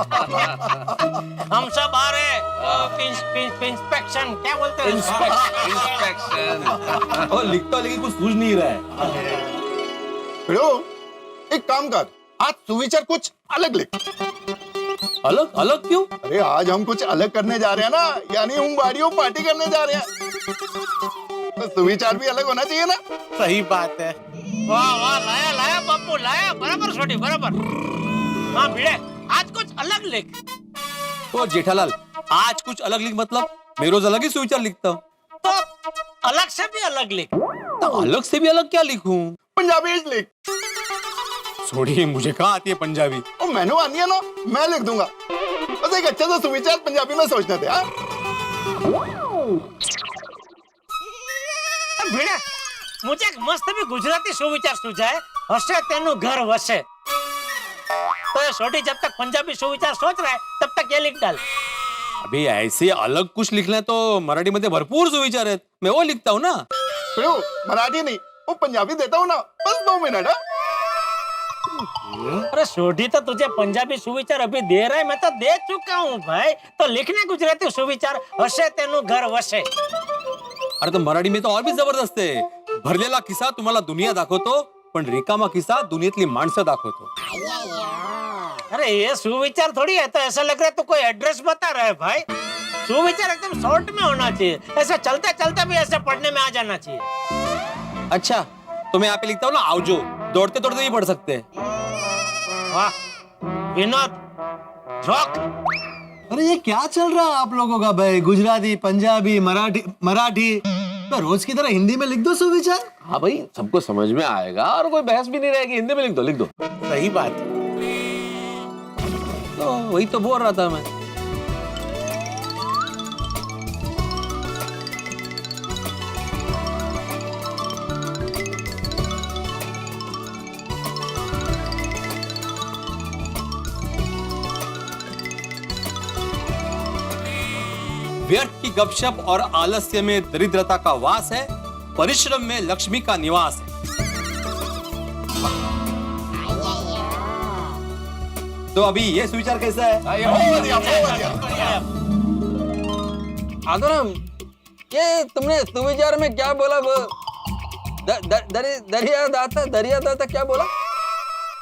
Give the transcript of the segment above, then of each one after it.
हम सब आ रहे इंस्पेक्शन, क्या बोलते हैं? इंस्पेक्शन। और लिखता लेकिन कुछ सूझ नहीं रहा है। भिड़ो, एक काम कर, आज सुविचार कुछ अलग लिख। अलग अलग क्यों? अरे आज हम कुछ अलग करने जा रहे हैं ना, यानी हम बाड़ियों पार्टी करने जा रहे हैं, तो सुविचार भी अलग होना चाहिए ना। सही बात है। वाह वाह, लाया लाया बापू लाया, बराबर छोटी बराबर। हाँ भिड़े, आज कुछ अलग लिख। तो जेठालाल, आज कुछ अलग लिख मतलब मैं रोज अलग ही सुविचार लिखता हूँ। तो अलग से भी अलग लिख। तो अलग से भी अलग क्या लिखूं? पंजाबी लिख। छोड़िए, मुझे कहाँ आती है पंजाबी। और मैंने आनी है ना, मैं लिख दूंगा। बस एक अच्छा सा सुविचार पंजाबी में सोचने थे। हाँ भिड़े, मुझे एक मस्त भी गुजराती सुविचार सूझा है, हसे तेनु घर वसे। तो ये छोटी जब तक पंजाबी सुविचार सोच रहा है तब तक ये लिख डाल। अभी ऐसे अलग कुछ लिखना है तो मराठी मध्ये भरपूर सुविचार आहेत, मैं वो लिखता हूँ ना। भिड़ो, मराठी नहीं, वो पंजाबी देता हूँ ना, बस 2 मिनट। अरे छोटी तो तुझे पंजाबी सुविचार अभी दे रहा है, मैं तो दे चुका हूँ भाई। तो लिखने गुजराती सुविचार, हसे तेनु घर वसे। अरे तो मराठी में तो और भी जबरदस्त आहे. भरलेला खिसा तुम्हाला दुनिया दाखवतो, पण रिकामा खिसा दुनियेतली माणसं दाखवतो. अरे ये सुविचार थोड़ी है, तो ऐसा लग रहा है तो कोई एड्रेस बता रहा है भाई। सुविचार एकदम शॉर्ट में होना चाहिए, ऐसा चलते चलते भी ऐसा पढ़ने में आ जाना चाहिए। अच्छा, तो मैं यहाँ पे लिखता हूँ ना, आओ, दौड़ते दौड़ते भी पढ़ सकते हैं. वाह विनोद, जोक। अरे ये क्या चल रहा है आप लोगों का भाई? गुजराती, पंजाबी, मराठी तो रोज की तरह हिंदी में लिख दो सुविचार। हाँ भाई, सबको समझ में आएगा और कोई बहस भी नहीं रहेगी। हिंदी में लिख दो, लिख दो। सही बात है। तो वही तो बोल रहा था मैं. व्यर्थ की गपशप और आलस्य में दरिद्रता का वास है, परिश्रम में लक्ष्मी का निवास है. तो अभी ये सुविचार कैसा है? आदरम, ये तुमने सुविचार में क्या बोला? वो दरिया दाता क्या बोला?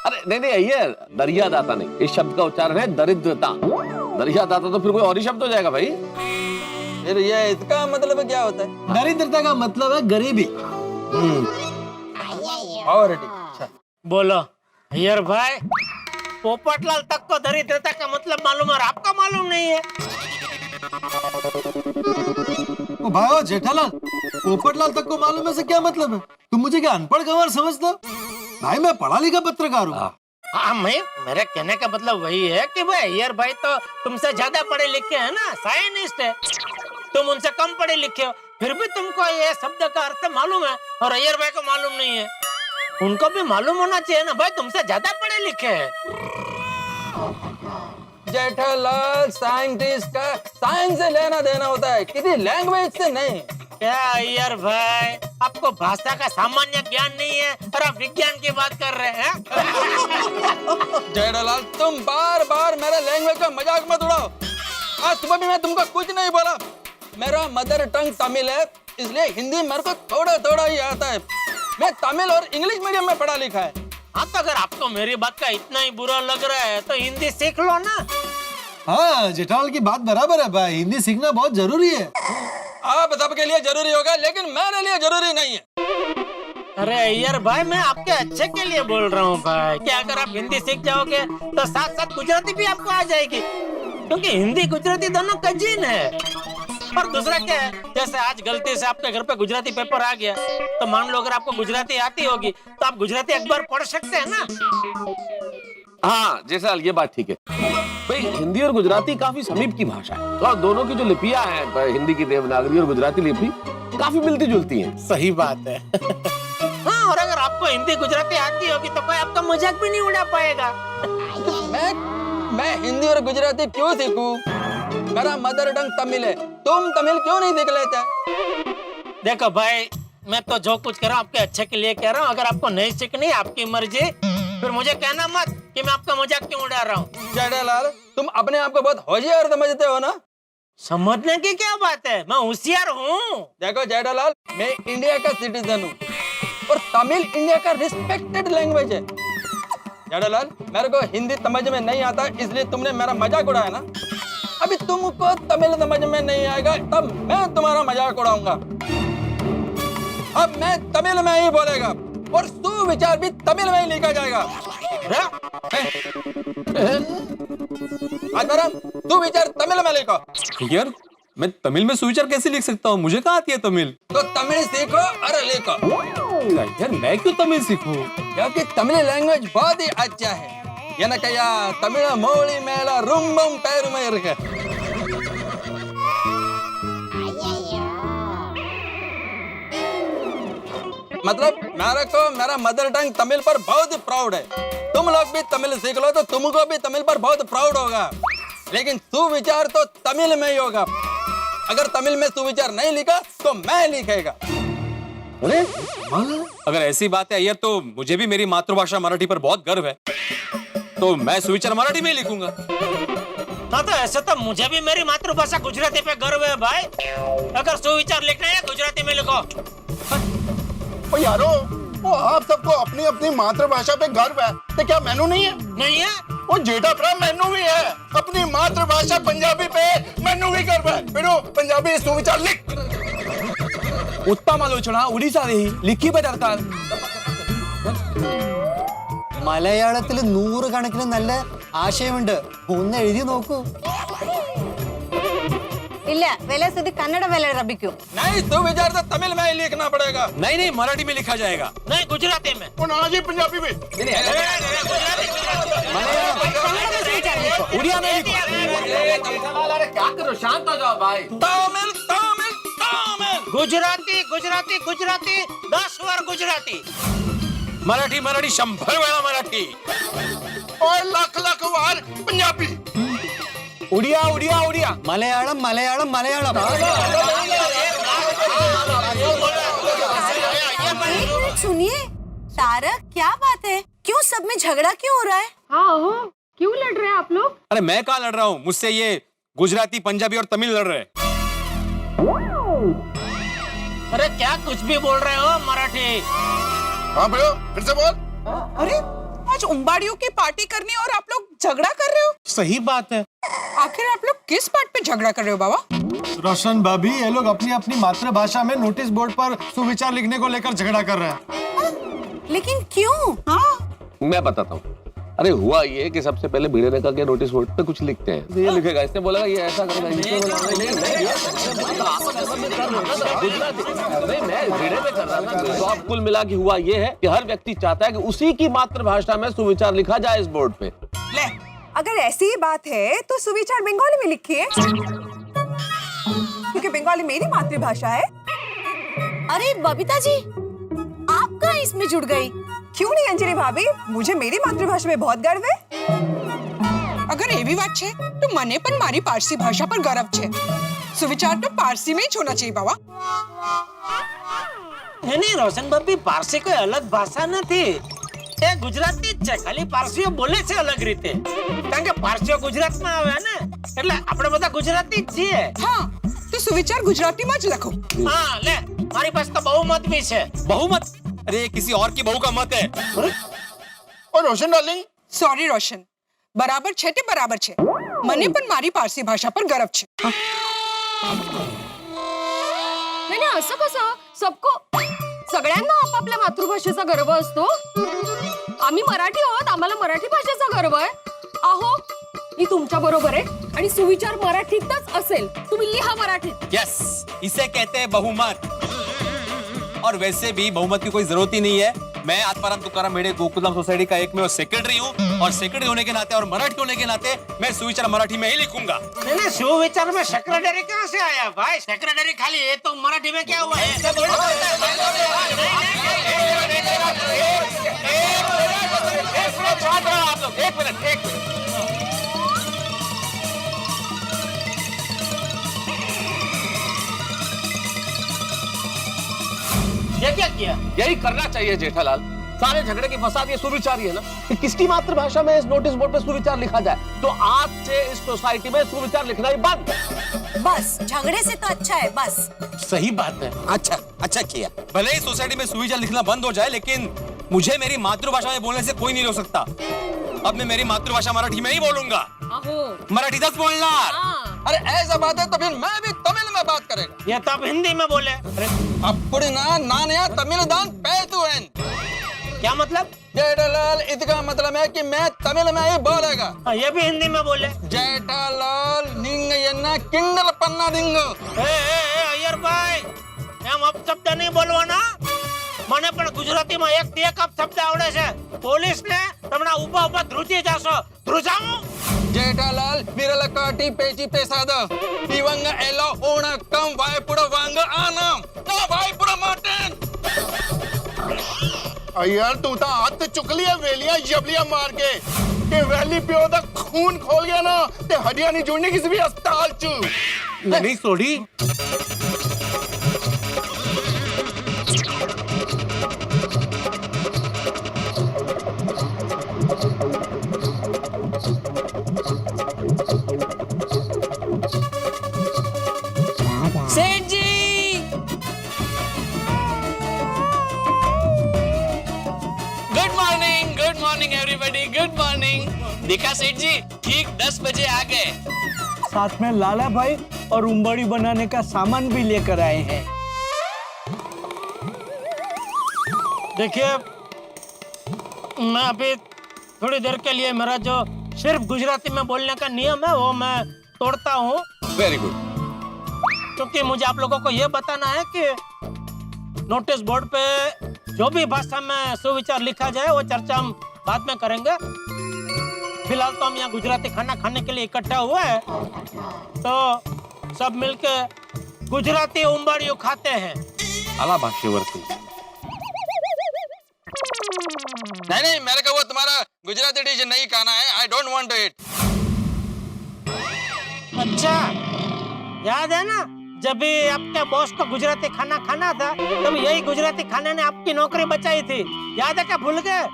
अरे नहीं नहीं, ये दरिया दाता नहीं, इस शब्द का उच्चारण है दरिद्रता. दरिया दाता तो फिर कोई और ही शब्द हो जाएगा भाई. फिर ये इसका मतलब क्या होता है? दरिद्रता का मतलब है गरीबी। और अच्छा बोलो अय्यर भाई, पोपटलाल तक को दरिद्रता का मतलब मालूम है और आपका मालूम नहीं है। ओ भाई, ओ जेठालाल, पोपटलाल तक को मालूम है से क्या मतलब है? तुम मुझे क्या अनपढ़ गंवार समझते हो? भाई मैं पढ़ा लिखा पत्रकार हूँ। हाँ, मेरे कहने का मतलब वही है कि भाई अय्यर भाई तो तुमसे ज्यादा पढ़े लिखे हैं ना, साइंटिस्ट है। तुम उनसे कम पढ़े लिखे हो, फिर भी तुमको ये शब्द का अर्थ मालूम है और अय्यर भाई को मालूम नहीं है। उनको भी मालूम होना चाहिए ना भाई, तुमसे ज्यादा पढ़े लिखे हैं। जेठालाल, साइंटिस्ट का साइंस से लेना देना होता है, किसी लैंग्वेज से नहीं। क्या अय्यर भाई, आपको भाषा का सामान्य ज्ञान नहीं है और आप विज्ञान की बात कर रहे हैं? जेठालाल, तुम बार बार मेरे लैंग्वेज का मजाक मत उड़ाओ। आज सुबह भी मैं तुमको कुछ नहीं बोला। मेरा मदर टंग तमिल है, इसलिए हिंदी मेरे को थोड़ा थोड़ा ही आता है। मैं तमिल और इंग्लिश मीडियम में पढ़ा लिखा है। हाँ, तो अगर आपको मेरी बात का इतना ही बुरा लग रहा है तो हिंदी सीख लो ना। हाँ, जेठालाल की बात बराबर है भाई, हिंदी सीखना बहुत जरूरी है। आप सबके लिए जरूरी होगा, लेकिन मेरे लिए जरूरी नहीं है। अरे अय्यर भाई, मैं आपके अच्छे के लिए बोल रहा हूँ भाई कि अगर आप हिंदी सीख जाओगे तो साथ साथ गुजराती भी आपको आ जाएगी, क्योंकि हिंदी गुजराती दोनों कजीन है। और दूसरा क्या है, जैसे आज गलती से आपके घर पे गुजराती पेपर आ गया, तो मान लो अगर आपको गुजराती आती होगी तो आप गुजराती अखबार पढ़ सकते हैं ना। हाँ जैसा ये बात ठीक है भाई. हिंदी और गुजराती काफी समीप की भाषा है, और दोनों की जो लिपियां हैं, हिंदी की देवनागरी और गुजराती लिपि, काफी मिलती जुलती हैं. सही बात है। हाँ, और अगर आपको हिंदी गुजराती आती होगी तो कोई आपका मजाक भी नहीं उड़ा पाएगा। मैं हिंदी और गुजराती क्यों सीखूं? मेरा मदर टंग तमिल है, तुम तमिल क्यों नहीं सीख लेते? देखो भाई, मैं तो जो कुछ कह रहा हूँ आपके अच्छे के लिए कह रहा हूँ। अगर आपको नहीं सीखनी, आपकी मर्जी, फिर मुझे कहना मत कि मैं आपका मजाक क्यों उड़ा रहा हूँ। जेठालाल, तुम अपने आप को बहुत होशियार समझते हो ना? समझने की क्या बात है, मैं होशियार हूँ। देखो जेठालाल, मैं इंडिया का सिटीजन हूँ और तमिल इंडिया का रिस्पेक्टेड लैंग्वेज है। जेठालाल, मेरे को हिंदी समझ में नहीं आता, इसलिए तुमने मेरा मजाक उड़ाया ना। अभी तुमको तमिल समझ में नहीं आएगा, तब मैं तुम्हारा मजाक उड़ाऊंगा। अब मैं तमिल में ही बोलेगा और सुविचार भी तमिल में ही लिखा जाएगा। सुविचार तमिल में लिखो। यार मैं तमिल में सुविचार कैसे लिख सकता हूँ, मुझे कहाँ आती है तमिल। तो तमिल सीखो और लिखो। यार मैं क्यों तमिल सीखूं? क्योंकि तमिल लैंग्वेज बहुत ही अच्छा है। எனக்கையா தமிழ மொழி மேல ரொம்பவும் பெருமை இருக்கு। मतलब मेरे को मेरा मदर टंग तमिल पर बहुत ही प्राउड है। तुम लोग भी तमिल सीख लो तो तुमको भी तमिल पर बहुत प्राउड होगा। लेकिन सुविचार तो तमिल में ही होगा। अगर तमिल में सुविचार नहीं लिखा तो मैं लिखेगा। अगर ऐसी बात है यार, तो मुझे भी मेरी मातृभाषा मराठी पर बहुत गर्व है, तो मैं सुविचार मराठी में ही लिखूंगा। हाँ, तो ऐसे तो मुझे भी मेरी मातृभाषा गुजराती पे गर्व है भाई। अगर सुविचार लिखना है गुजराती में लिखो। ओ यारो, वो आप सबको अपनी अपनी मातृभाषा पे गर्व है, तो क्या मैनू नहीं है? नहीं है? वो जेठा भरा मैनू भी है। अपनी मातृभाषा पंजाबी पे मैनू भी गर्व है। बिडू पंजाबी सुविचार लिख। उत्तम आलोचना उड़ीसा लिखी പകർത്താൻ മലയാളത്തിൽ 100 കണക്കിന് നല്ല ആശയമുണ്ട്, ഒന്ന് എഴുതി നോക്കൂ. ഇല്ല, വില സ്ഥിതി കന്നഡ വില ലഭിക്കും. नहीं सुविचार तो तमिल में ही लिखना पड़ेगा। नहीं नहीं, मराठी में लिखा जाएगा। नहीं, गुजराती में। वो ना जी पंजाबी में। उड़िया में लिखो। क्या करो, शांत हो जाओ भाई। तमिल तमिल तमिल। गुजराती गुजराती गुजराती 10 बार गुजराती। मराठी मराठी 100 वेळा मराठी। और लाख लाख बार पंजाबी। उड़िया उड़िया उड़िया, मलयालम मलयालम मलयालम. एक मिनट सुनिए, तारक क्या बात है, क्यों सब में झगड़ा क्यों हो रहा है? हाँ हो, क्यों लड़ रहे हैं आप लोग? अरे मैं कहाँ लड़ रहा हूँ, मुझसे ये गुजराती पंजाबी और तमिल लड़ रहे हैं। अरे क्या कुछ भी बोल रहे हो मराठी। हाँ भैया, फिर से बोल। अरे आज उम्बाड़ियों की पार्टी करनी और आप लोग झगड़ा कर रहे हो। सही बात है। आखिर आप लोग किस बात पे झगड़ा कर रहे हो बाबा? रोशन भाभी, ये लोग अपनी अपनी मातृभाषा में नोटिस बोर्ड पर सुविचार लिखने को लेकर झगड़ा कर रहे हैं। लेकिन क्यों? हाँ, मैं बताता हूँ। अरे हुआ ये कि सबसे पहले भिड़े रेखा के नोटिस बोर्ड पे कुछ लिखते हैं, तो ये लिखेगा, इसने बोला ये ऐसा करेगा, इसने बोला नहीं, मैं भिड़े में कर रहा था। तो अब कुल मिला के हुआ ये है कि हर व्यक्ति चाहता है कि उसी की मातृभाषा में सुविचार लिखा जाए इस बोर्ड पे। ले, अगर ऐसी ही बात है तो सुविचार बंगाली में लिखिए, क्योंकि बंगाली मेरी मातृभाषा है। अरे बबीता जी, आप कहाँ इसमें जुड़ गई? क्यों नहीं अंजलि भाभी, मुझे मेरी मातृभाषा में बहुत गर्व है। अगर एवी बात छे तो मने पण मारी पारसी भाषा पर गर्व छे। सुविचार तो पारसी में ही होना चाहिए बाबा। नहीं रोशन भाभी, पारसी कोई अलग भाषा નથી, એ ગુજરાતી જ છે, ખાલી પારસીઓ બોલે છે અલગ રીતે, કારણ કે પારસીઓ ગુજરાતમાં આવે ને, એટલે આપણે બધા ગુજરાતી જ છીએ। हाँ, तो सुविचार गुजराती में ज लखो। हाँ ले, મારી પાસે તો बहुमत भी છે। बहुमत? अरे ये किसी और की बहू का मत है। और रोशन डार्लिंग, सॉरी रोशन, बराबर छे ते बराबर छे, मने पण मारी पारसी भाषा पर गर्व छे। नाही नाही, असं कसं? सबको सगळ्यांना आपापल्या मातृभाषेचा गर्व असतो. आम्ही मराठी आहोत, आम्हाला मराठी भाषेचा गर्व आहे. अहो, मी तुमच्या बरोबर आहे आणि सुविचार मराठीतच असेल. तुम्ही लिहा मराठीत. यस, इसे कहते हैं बहुमत। और वैसे भी बहुमत की कोई जरूरत ही नहीं है। मैं आत्माराम तुकाराम मेढ़े गोकुलधाम सोसाइटी का एकमेव सेक्रेटरी हूँ, और सेक्रेटरी होने के नाते और मराठी होने के नाते मैं सुविचार मराठी में ही लिखूंगा। नहीं, सुविचार में सेक्रेटरी कहाँ से आया भाई? सेक्रेटरी खाली है तो मराठी में क्या हुआ है? एक मिनट। ये क्या किया? यही करना चाहिए जेठालाल। सारे झगड़े की फसाद ये सुविचार ही है ना कि किसकी मातृभाषा में इस नोटिस बोर्ड पे सुविचार लिखा जाए। तो आज से इस सोसाइटी में सुविचार लिखना ही बंद। बस झगड़े से तो अच्छा है बस। सही बात है। अच्छा अच्छा किया। भले ही सोसाइटी में सुविचार लिखना बंद हो जाए, लेकिन मुझे मेरी मातृभाषा में बोलने से कोई नहीं रोक सकता। अब मैं मेरी मातृभाषा मराठी में ही बोलूंगा। मराठीतच बोलणार। अरे ऐसा बात है तो फिर मैं भी तमिल में बात करेगा। ये तो आप हिंदी में बोले। अरे अప్పుడు नानया तमिल दान पैतुएन। क्या मतलब? जेठालाल इसका मतलब है कि मैं तमिल में ही बोलेगा। ये भी हिंदी में बोले। जेठालाल निंग यन्ना किंडल पन्ना दिंग। अय्यर भाई, એમ અપશબ્દ નહીં બોલવાના। મને પણ ગુજરાતીમાં એક થી એક અપશબ્દ આવડે છે। પોલીસને તમને ઊભા ઊભા ધ્રુજી જાશો। ધ્રુજાવું? जेठालाल विरल काटी पेची पेसाद पिवंग एलो ओणकम वायपुड़ वांग आनम ना वायपुड़ माटन। यार तू तो हाथ चुक लिया वेलियां जबलियां मार के ते वैली प्यो दा खून खोल गया ना ते हड्डियां नहीं जुड़ने किसी भी अस्पताल च नहीं सोड़ी। सेठ जी, good morning everybody, good morning. देखा सेठ जी, ठीक 10 बजे आ गए। साथ में लाला भाई और उम्बड़ी बनाने का सामान भी लेकर आए हैं। देखिए, मैं अभी थोड़ी देर के लिए मेरा जो सिर्फ गुजराती में बोलने का नियम है वो मैं तोड़ता हूँ। Very good. क्योंकि मुझे आप लोगों को ये बताना है कि नोटिस बोर्ड पे जो भी भाषा में सुविचार लिखा जाए वो चर्चा हम बाद में करेंगे। फिलहाल तो हम यहाँ गुजराती खाना खाने के लिए इकट्ठा हुए हैं, तो सब मिलके गुजराती उंबाड़ियों खाते हैं। आला भाषेवरती। नहीं मेरे को वो तुम्हारा गुजराती डिश नहीं खाना है। I don't want to eat. अच्छा, याद है ना जब भी आपके बॉस को गुजराती खाना खाना था तब यही गुजराती खाने ने आपकी नौकरी बचाई थी। याद है क्या भूल गए?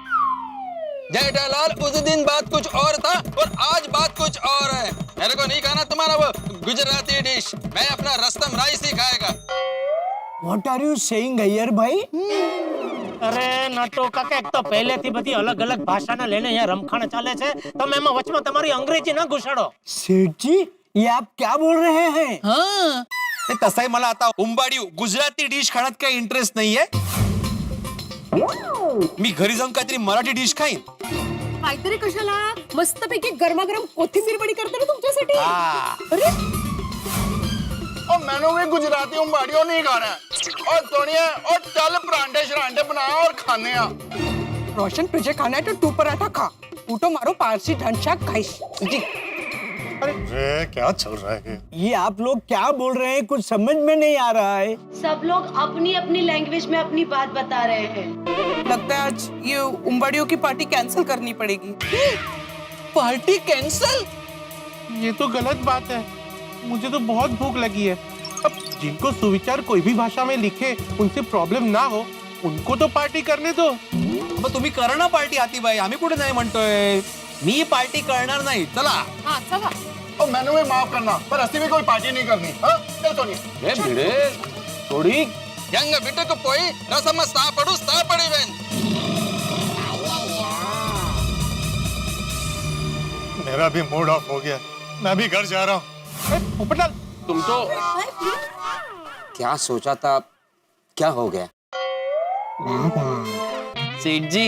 जेठालाल उस दिन बात कुछ और था और आज बात कुछ और है। मेरे को नहीं खाना तुम्हारा वो गुजराती डिश। मैं अपना रस्तम राइस ही खाएगा। What are you saying, Iyer भाई? अरे नटो काका, एक तो पहले थी बધી अलग अलग भाषा ना लेने यहाँ रमखाण चाले छे, तो मैं वचમાં તમારી અંગ્રેજી ના ઘुसाड़ो। सेठ जी, ये आप क्या बोल रहे हैं? हाँ, तसंही मला आता उंबाडी गुजराती डिश खाण्यात काही इंटरेस्ट नाहीये। मी घरी जाऊन काहीतरी मराठी डिश खाईन। काहीतरी कशाला? मस्तपैकी गरमागरम कोथिंबीर वडी करते ना तुमच्यासाठी। अरे और मैंने भी गुजराती उंबाड़ियों नहीं खाना है। और सोनिया और चल परांठे शरांठे बना और खाने आ। रोशन तुझे खाना है तो तू पराठा खा। तू तो मारो पारसी ढंचाक खाइस। जी अरे क्या चल रहा है? ये आप लोग क्या बोल रहे हैं? कुछ समझ में नहीं आ रहा है। सब लोग अपनी अपनी लैंग्वेज में अपनी बात बता रहे हैं। लगता है आज ये उम्बाड़ियों की पार्टी कैंसिल करनी पड़ेगी। Party cancel? ये तो गलत बात है। मुझे तो बहुत भूख लगी है। अब जिनको सुविचार कोई भी भाषा में लिखे उनसे प्रॉब्लम ना हो, उनको तो पार्टी करने दो। मग तुम्ही करा ना पार्टी आती बाई, आम्ही कुठे नाही म्हणतोय। मी पार्टी करणार नाही। चला। हाँ चला। और मैंने भी माफ करना, पर असली में कोई पार्टी नहीं करनी। हाँ चल सोनिया। ए भिड़े, थोड़ी यंग बिटक पोई रसम सापड़ू सापड़ी वेन। मेरा भी मूड ऑफ हो गया। मैं भी घर जा रहा हूँ। पोपटलाल, तुम तो क्या सोचा था, क्या हो गया? सेठ जी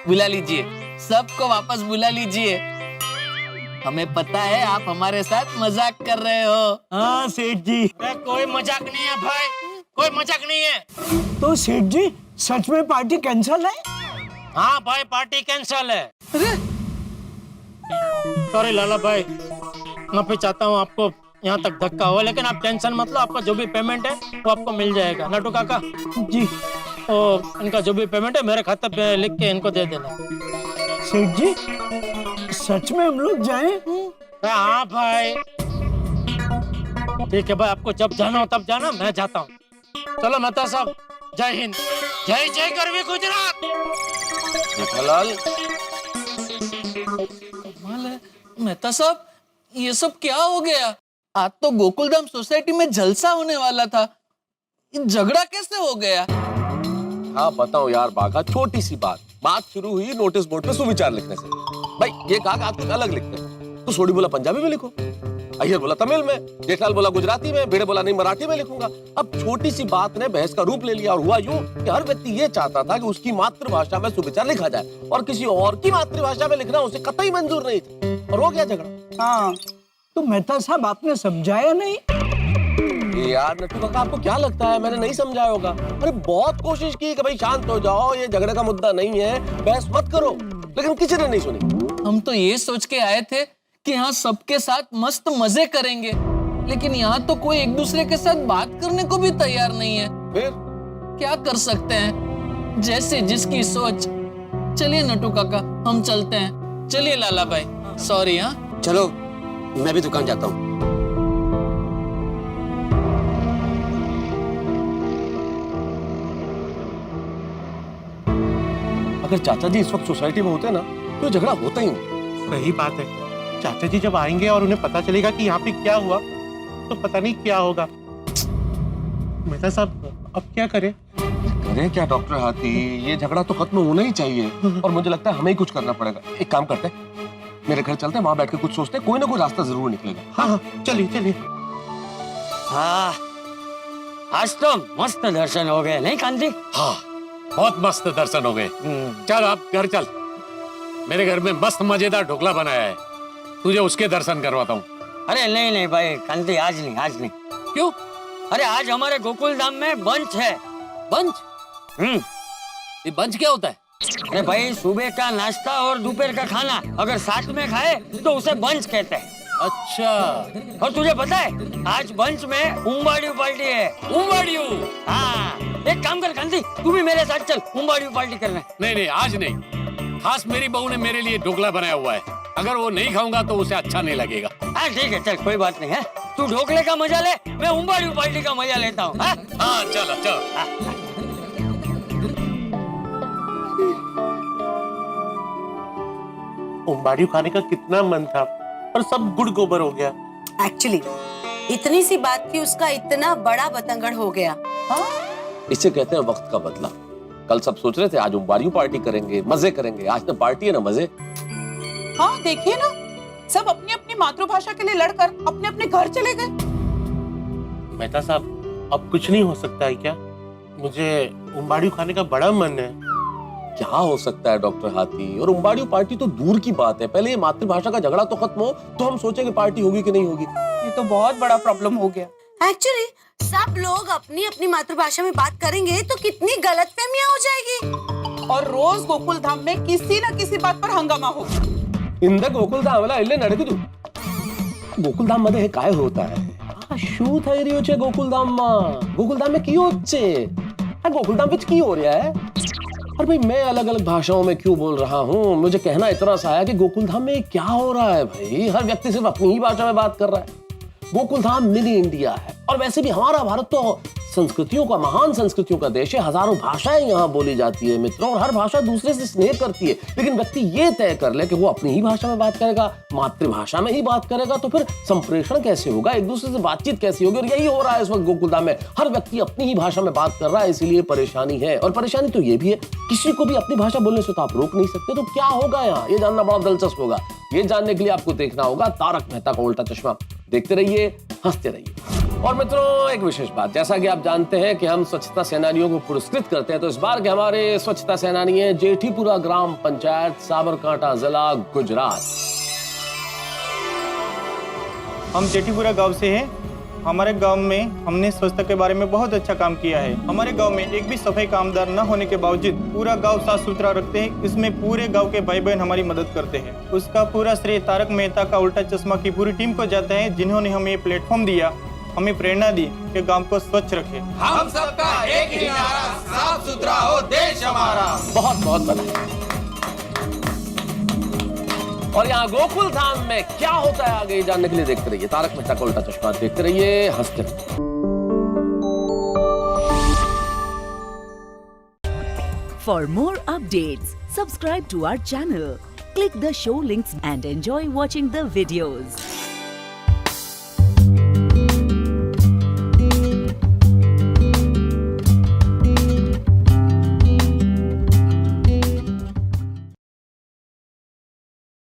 बुला लीजिए, सबको वापस बुला लीजिए। हमें पता है आप हमारे साथ मजाक कर रहे हो। हाँ सेठ जी। कोई मजाक नहीं है भाई, कोई मजाक नहीं है। तो सेठ जी सच में पार्टी कैंसिल है? हाँ भाई, पार्टी कैंसिल है। सॉरी लाला भाई, मैं भी चाहता हूँ आपको यहाँ तक धक्का हो, लेकिन आप टेंशन मत लो। आपका जो भी पेमेंट है वो आपको मिल जाएगा। नटू काका जी, तो इनका जो भी पेमेंट है मेरे खाते पे लिख के इनको दे देना। सेठ जी सच में हम लोग जाएं? हाँ भाई, ठीक है भाई, आपको जब जाना हो तब जाना, मैं जाता हूँ। चलो मेहता साहब, जय हिंद, जय जय करवी गुजरात। जेठालाल, कमाल है मेहता साहब, ये सब क्या हो गया? आज तो गोकुलधाम सोसाइटी में जलसा होने वाला था, ये झगड़ा कैसे हो गया? हाँ बताओ यार बाघा, छोटी सी बात शुरू हुई नोटिस बोर्ड पे सुविचार लिखने से। भाई ये कहा कि आप कुछ अलग लिखते हैं, तो सोडी बोला पंजाबी में लिखो, अय्यर बोला तमिल में, जेठालाल बोला गुजराती में, भिड़े बोला नहीं मराठी में लिखूंगा। अब छोटी सी बात ने बहस का रूप ले लिया और हुआ यूं कि हर व्यक्ति ये चाहता था कि उसकी मातृभाषा में सुविचार लिखा जाए और किसी और की मातृभाषा में लिखना उसे कतई मंजूर नहीं था और हो गया झगड़ा। हाँ तो मेहता साहब आपने समझाया नहीं? यार नट्टू काका, आपको क्या लगता है मैंने नहीं समझाया होगा? अरे बहुत कोशिश की कि भाई शांत हो जाओ, ये झगड़े का मुद्दा नहीं है, बहस मत करो, लेकिन किसी ने नहीं सुनी। हम तो ये सोच के आए थे कि यहाँ सबके साथ मस्त मजे करेंगे, लेकिन यहाँ तो कोई एक दूसरे के साथ बात करने को भी तैयार नहीं है। फिर क्या कर सकते हैं, जैसे जिसकी सोच। चलिए नट्टू काका, हम चलते हैं। चलिए लाला भाई, सॉरी। हाँ चलो मैं भी दुकान जाता हूँ। अगर चाचा जी इस वक्त सोसाइटी में होते ना तो झगड़ा होता ही नहीं। सही बात है, चाचा जी जब आएंगे और उन्हें पता चलेगा कि यहाँ पे क्या हुआ तो पता नहीं क्या होगा। मेहता साहब अब क्या करें? करे क्या डॉक्टर हाथी, ये झगड़ा तो खत्म होना ही चाहिए और मुझे लगता है हमें ही कुछ करना पड़ेगा। एक काम करते हैं, मेरे घर चलते हैं, वहां बैठ के कुछ सोचते हैं, कोई ना कोई रास्ता जरूर निकलेगा। हाँ चलिए चलिए। हाँ, आज तो मस्त दर्शन हो गए नहीं कांति? हाँ बहुत मस्त दर्शन हो गए। चल आप घर चल, मेरे घर में मस्त मजेदार ढोकला बनाया है, तुझे उसके दर्शन करवाता हूँ। अरे नहीं नहीं भाई कांति, आज नहीं, आज नहीं। क्यों? अरे आज हमारे गोकुल धाम में बंच है। बंच? ये बंच क्या होता है? अरे भाई सुबह का नाश्ता और दोपहर का खाना अगर साथ में खाए तो उसे बंच कहते हैं। अच्छा, और तुझे पता है आज बंच में उम्बाड़ियू पार्टी है। उम्बाड़ियू? हाँ, एक काम कर कांति, तू भी मेरे साथ चल, उम्बाड़ियू पार्टी करना। नहीं नहीं आज नहीं, खास मेरी बहू ने मेरे लिए ढोकला बनाया हुआ है, अगर वो नहीं खाऊंगा तो उसे अच्छा नहीं लगेगा। हाँ ठीक है, चल कोई बात नहीं है, तू ढोकले का मजा ले, मैं उम्बाड़ियू पार्टी का मजा लेता हूँ। हाँ चलो चलो। उम्बाड़ियू खाने का कितना मन था पर सब गुड़ गोबर हो गया। एक्चुअली इतनी सी बात की उसका इतना बड़ा बतंगड़ हो गया। इससे कहते हैं वक्त का बदला। कल सब सोच रहे थे आज उम्बाड़ियू पार्टी करेंगे, मजे करेंगे, आज तो पार्टी है ना मजे। हाँ देखिए ना, सब अपनी अपनी मातृभाषा के लिए लड़कर अपने अपने घर चले गए। मेहता साहब अब कुछ नहीं हो सकता है क्या? मुझे उम्बाड़ियू खाने का बड़ा मन है। क्या हो सकता है डॉक्टर हाथी, और उम्बाड़ियू पार्टी तो दूर की बात है, पहले ये मातृभाषा का झगड़ा तो खत्म हो तो हम सोचेंगे पार्टी होगी कि नहीं होगी। ये तो बहुत बड़ा प्रॉब्लम हो गया। एक्चुअली सब लोग अपनी अपनी मातृभाषा में बात करेंगे तो कितनी गलतफहमियां हो जाएगी और रोज गोकुल धाम में किसी न किसी बात पर हंगामा होगा। इंद गोकुलधाम इल्ले नडकिदु गोकुलधाम मध्ये हे काय होत आहे? शू થઈ રહ્યું છે गोकुलधाम में क्यों होच्छे? गोकुलधाम विच की हो रहा है? और भाई मैं अलग अलग भाषाओं में क्यों बोल रहा हूँ, मुझे कहना इतना सा है कि गोकुलधाम में क्या हो रहा है भाई, हर व्यक्ति सिर्फ अपनी ही भाषा में बात कर रहा है। गोकुलधाम मिनी इंडिया है और वैसे भी हमारा भारत तो संस्कृतियों का, महान संस्कृतियों का देश है, हजारों भाषाएं यहाँ बोली जाती है मित्रों, और हर भाषा दूसरे से स्नेह करती है, लेकिन व्यक्ति ये तय कर ले कि वो अपनी ही भाषा में बात करेगा, मातृभाषा में ही बात करेगा, तो फिर संप्रेषण कैसे होगा, एक दूसरे से बातचीत कैसी होगी। और यही हो रहा है इस वक्त गोकुलधाम में, हर व्यक्ति अपनी ही भाषा में बात कर रहा है, इसीलिए परेशानी है। और परेशानी तो ये भी है, किसी को भी अपनी भाषा बोलने से तो आप रोक नहीं सकते, तो क्या होगा यहाँ, ये जानना बड़ा दिलचस्प होगा। ये जानने के लिए आपको देखना होगा तारक मेहता का उल्टा चश्मा। देखते रहिए, हंसते रहिए। और मित्रों एक विशेष बात, जैसा कि आप जानते हैं कि हम स्वच्छता सेनानियों को पुरस्कृत करते हैं, तो इस बार के हमारे स्वच्छता सेनानी हैं जेठीपुरा ग्राम पंचायत, साबरकांठा जिला, गुजरात। हम जेठीपुरा गांव से हैं। हमारे गांव में हमने स्वच्छता के बारे में बहुत अच्छा काम किया है। हमारे गांव में एक भी सफाई कामदार न होने के बावजूद पूरा गांव साफ सुथरा रखते हैं। इसमें पूरे गांव के भाई बहन हमारी मदद करते हैं। उसका पूरा श्रेय तारक मेहता का उल्टा चश्मा की पूरी टीम को जाता है, जिन्होंने हमें ये प्लेटफॉर्म दिया, हमें प्रेरणा दी कि गांव को स्वच्छ रखें। हम सबका एक ही नारा, साफ सुथरा हो देश हमारा। बहुत बहुत बधाई। और यहाँ गोकुल धाम में क्या होता है आगे जानने के लिए देखते रहिए तारक मेहता का उल्टा चश्मा। देखते रहिए, हंसते रहिए। For more updates, subscribe to our channel, click the show links and enjoy watching the videos.